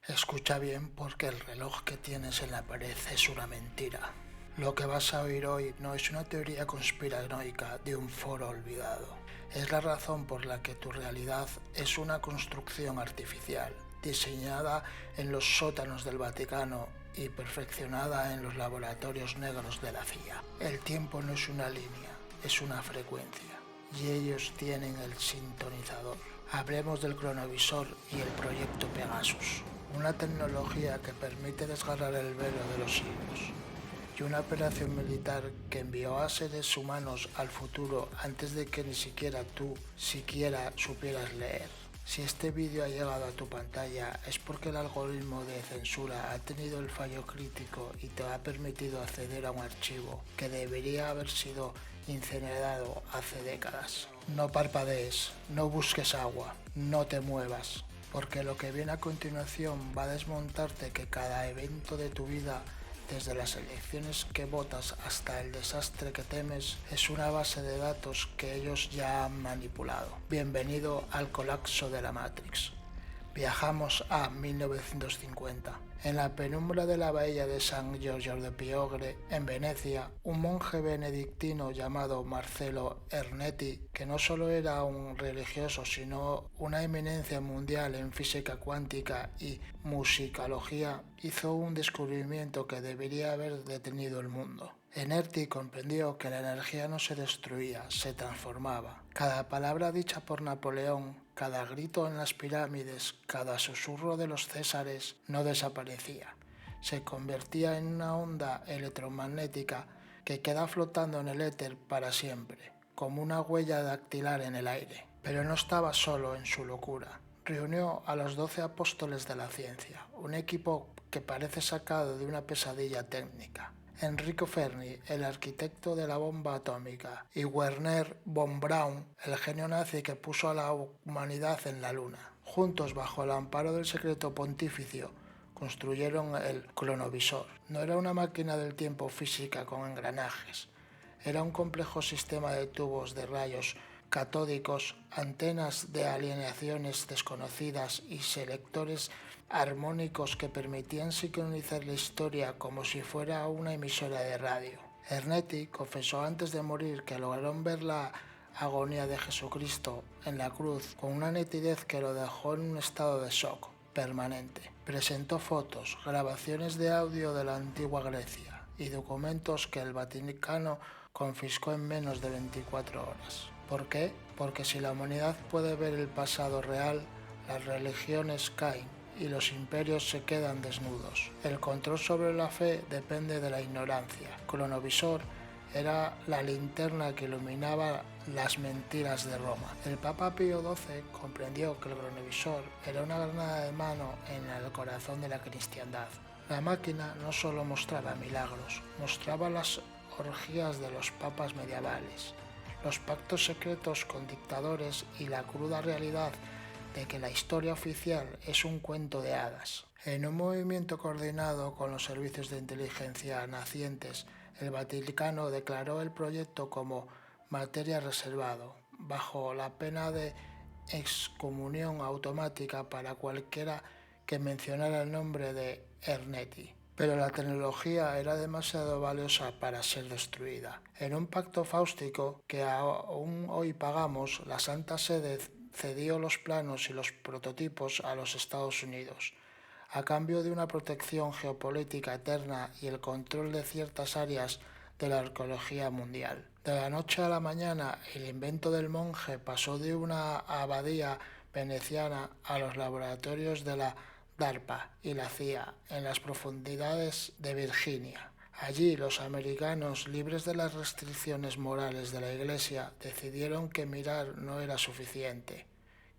Escucha bien porque el reloj que tienes en la pared es una mentira. Lo que vas a oír hoy no es una teoría conspiranoica de un foro olvidado. Es la razón por la que tu realidad es una construcción artificial, diseñada en los sótanos del Vaticano y perfeccionada en los laboratorios negros de la CIA. El tiempo no es una línea, es una frecuencia. Y ellos tienen el sintonizador. Hablemos del cronovisor y el proyecto Pegasus, una tecnología que permite desgarrar el velo de los siglos, y una operación militar que envió a seres humanos al futuro antes de que ni siquiera tú supieras leer. Si este vídeo ha llegado a tu pantalla es porque el algoritmo de censura ha tenido el fallo crítico y te ha permitido acceder a un archivo que debería haber sido incinerado hace décadas. No parpadees, no busques agua, no te muevas, porque lo que viene a continuación va a desmontarte que cada evento de tu vida, desde las elecciones que votas hasta el desastre que temes, es una base de datos que ellos ya han manipulado. Bienvenido al colapso de la Matrix. Viajamos a 1950. En la penumbra de la bahía de San Giorgio de Piogre, en Venecia, un monje benedictino llamado Marcello Ernetti, que no solo era un religioso sino una eminencia mundial en física cuántica y musicología, hizo un descubrimiento que debería haber detenido el mundo. Ernetti comprendió que la energía no se destruía, se transformaba. Cada palabra dicha por Napoleón, cada grito en las pirámides, cada susurro de los césares no desaparecía. Se convertía en una onda electromagnética que queda flotando en el éter para siempre, como una huella dactilar en el aire. Pero no estaba solo en su locura. Reunió a los 12 apóstoles de la ciencia, un equipo que parece sacado de una pesadilla técnica. Enrico Fermi, el arquitecto de la bomba atómica, y Werner von Braun, el genio nazi que puso a la humanidad en la luna. Juntos, bajo el amparo del secreto pontificio, construyeron el cronovisor. No era una máquina del tiempo física con engranajes, era un complejo sistema de tubos de rayos catódicos, antenas de alineaciones desconocidas y selectores armónicos que permitían sincronizar la historia como si fuera una emisora de radio. Ernetti confesó antes de morir que lograron ver la agonía de Jesucristo en la cruz con una nitidez que lo dejó en un estado de shock permanente. Presentó fotos, grabaciones de audio de la antigua Grecia y documentos que el Vaticano confiscó en menos de 24 horas. ¿Por qué? Porque si la humanidad puede ver el pasado real, las religiones caen y los imperios se quedan desnudos. El control sobre la fe depende de la ignorancia. Cronovisor era la linterna que iluminaba las mentiras de Roma. El Papa Pío XII comprendió que el cronovisor era una granada de mano en el corazón de la cristiandad. La máquina no solo mostraba milagros, mostraba las orgías de los papas medievales, los pactos secretos con dictadores y la cruda realidad de que la historia oficial es un cuento de hadas. En un movimiento coordinado con los servicios de inteligencia nacientes, el Vaticano declaró el proyecto como materia reservado, bajo la pena de excomunión automática para cualquiera que mencionara el nombre de Ernetti. Pero la tecnología era demasiado valiosa para ser destruida. En un pacto fáustico que aún hoy pagamos, la Santa Sede cedió los planos y los prototipos a los Estados Unidos, a cambio de una protección geopolítica eterna y el control de ciertas áreas de la arqueología mundial. De la noche a la mañana, el invento del monje pasó de una abadía veneciana a los laboratorios de la DARPA y la CIA en las profundidades de Virginia. Allí los americanos, libres de las restricciones morales de la Iglesia, decidieron que mirar no era suficiente.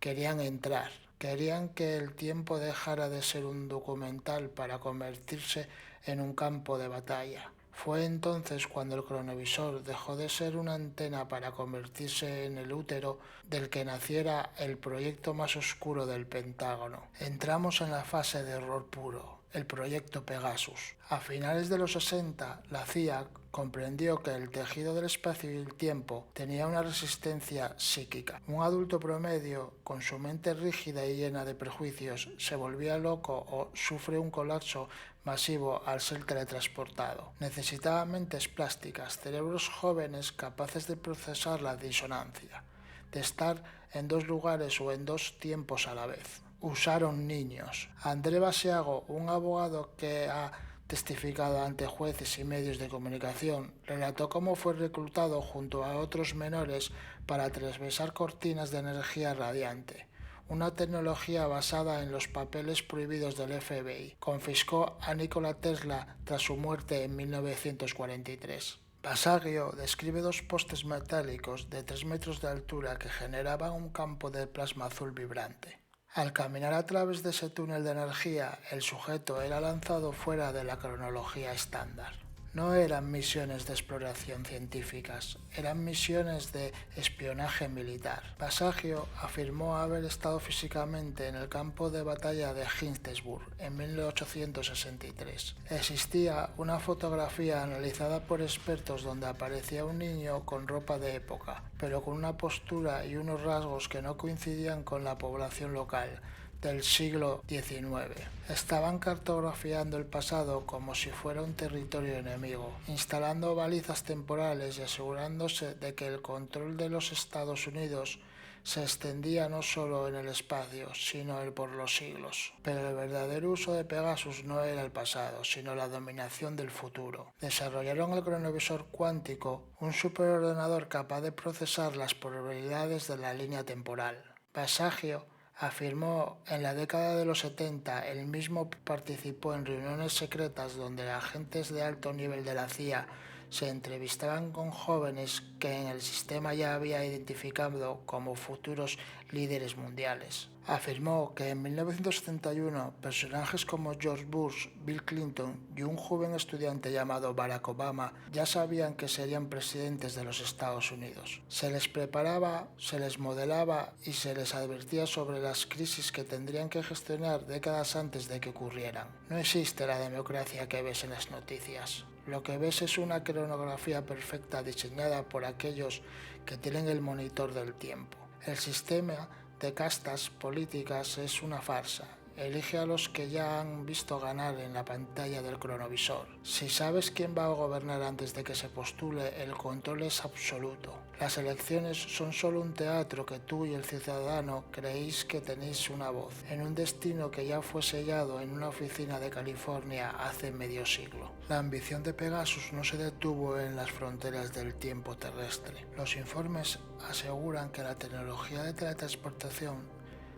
Querían entrar. Querían que el tiempo dejara de ser un documental para convertirse en un campo de batalla. Fue entonces cuando el cronovisor dejó de ser una antena para convertirse en el útero del que naciera el proyecto más oscuro del Pentágono. Entramos en la fase de horror puro, el proyecto Pegasus. A finales de los 60, la CIA comprendió que el tejido del espacio y el tiempo tenía una resistencia psíquica. Un adulto promedio, con su mente rígida y llena de prejuicios, se volvía loco o sufre un colapso masivo al ser teletransportado. Necesitaba mentes plásticas, cerebros jóvenes capaces de procesar la disonancia, de estar en dos lugares o en dos tiempos a la vez. Usaron niños. André Basiago, un abogado que ha testificado ante jueces y medios de comunicación, relató cómo fue reclutado junto a otros menores para atravesar cortinas de energía radiante, una tecnología basada en los papeles prohibidos del FBI. Confiscó a Nikola Tesla tras su muerte en 1943. Basiago describe dos postes metálicos de 3 metros de altura que generaban un campo de plasma azul vibrante. Al caminar a través de ese túnel de energía, el sujeto era lanzado fuera de la cronología estándar. No eran misiones de exploración científicas, eran misiones de espionaje militar. Basiago afirmó haber estado físicamente en el campo de batalla de Hindenburg en 1863. Existía una fotografía analizada por expertos donde aparecía un niño con ropa de época, pero con una postura y unos rasgos que no coincidían con la población local del siglo XIX. Estaban cartografiando el pasado como si fuera un territorio enemigo, instalando balizas temporales y asegurándose de que el control de los Estados Unidos se extendía no solo en el espacio, sino por los siglos. Pero el verdadero uso de Pegasus no era el pasado, sino la dominación del futuro. Desarrollaron el cronovisor cuántico, un superordenador capaz de procesar las probabilidades de la línea temporal. Basiago afirmó en la década de los 70, él mismo participó en reuniones secretas donde agentes de alto nivel de la CIA se entrevistaban con jóvenes que en el sistema ya había identificado como futuros líderes mundiales. Afirmó que en 1971 personajes como George Bush, Bill Clinton y un joven estudiante llamado Barack Obama ya sabían que serían presidentes de los Estados Unidos. Se les preparaba, se les modelaba y se les advertía sobre las crisis que tendrían que gestionar décadas antes de que ocurrieran. No existe la democracia que ves en las noticias. Lo que ves es una cronografía perfecta diseñada por aquellos que tienen el monitor del tiempo. El sistema de castas políticas es una farsa. Elige a los que ya han visto ganar en la pantalla del cronovisor. Si sabes quién va a gobernar antes de que se postule, el control es absoluto. Las elecciones son solo un teatro que tú y el ciudadano creéis que tenéis una voz, en un destino que ya fue sellado en una oficina de California hace medio siglo. La ambición de Pegasus no se detuvo en las fronteras del tiempo terrestre. Los informes aseguran que la tecnología de teletransportación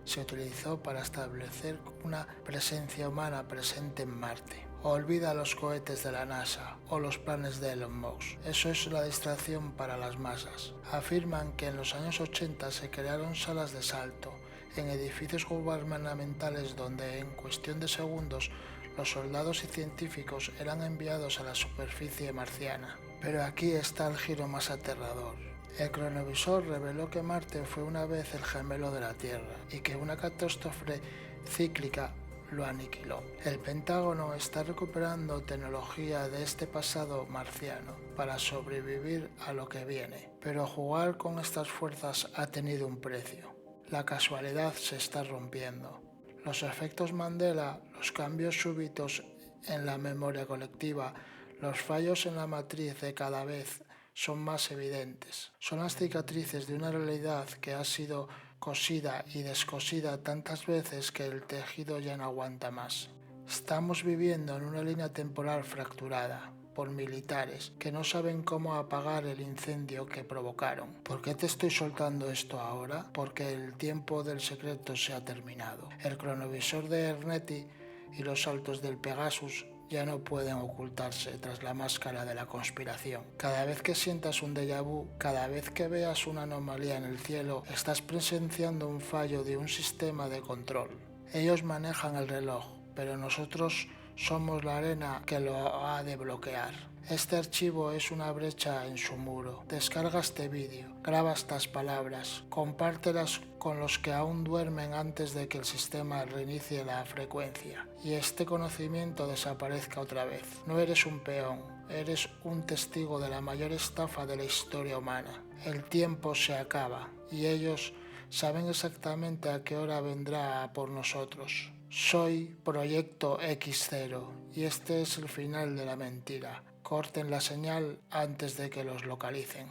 se utilizó para establecer una presencia humana presente en Marte. Olvida los cohetes de la NASA o los planes de Elon Musk. Eso es la distracción para las masas. Afirman que en los años 80 se crearon salas de salto en edificios gubernamentales donde en cuestión de segundos los soldados y científicos eran enviados a la superficie marciana. Pero aquí está el giro más aterrador. El cronovisor reveló que Marte fue una vez el gemelo de la Tierra y que una catástrofe cíclica lo aniquiló. El Pentágono está recuperando tecnología de este pasado marciano para sobrevivir a lo que viene, pero jugar con estas fuerzas ha tenido un precio. La casualidad se está rompiendo. Los efectos Mandela, los cambios súbitos en la memoria colectiva, los fallos en la matriz de cada vez son más evidentes. Son las cicatrices de una realidad que ha sido cosida y descosida tantas veces que el tejido ya no aguanta más. Estamos viviendo en una línea temporal fracturada por militares que no saben cómo apagar el incendio que provocaron. ¿Por qué te estoy soltando esto ahora? Porque el tiempo del secreto se ha terminado. El cronovisor de Ernetti y los saltos del Pegasus ya no pueden ocultarse tras la máscara de la conspiración. Cada vez que sientas un déjà vu, cada vez que veas una anomalía en el cielo, estás presenciando un fallo de un sistema de control. Ellos manejan el reloj, pero nosotros somos la arena que lo ha de bloquear. Este archivo es una brecha en su muro. Descarga este vídeo, graba estas palabras, compártelas con los que aún duermen antes de que el sistema reinicie la frecuencia y este conocimiento desaparezca otra vez. No eres un peón, eres un testigo de la mayor estafa de la historia humana. El tiempo se acaba y ellos saben exactamente a qué hora vendrá a por nosotros. Soy Proyecto X0 y este es el final de la mentira. Corten la señal antes de que los localicen.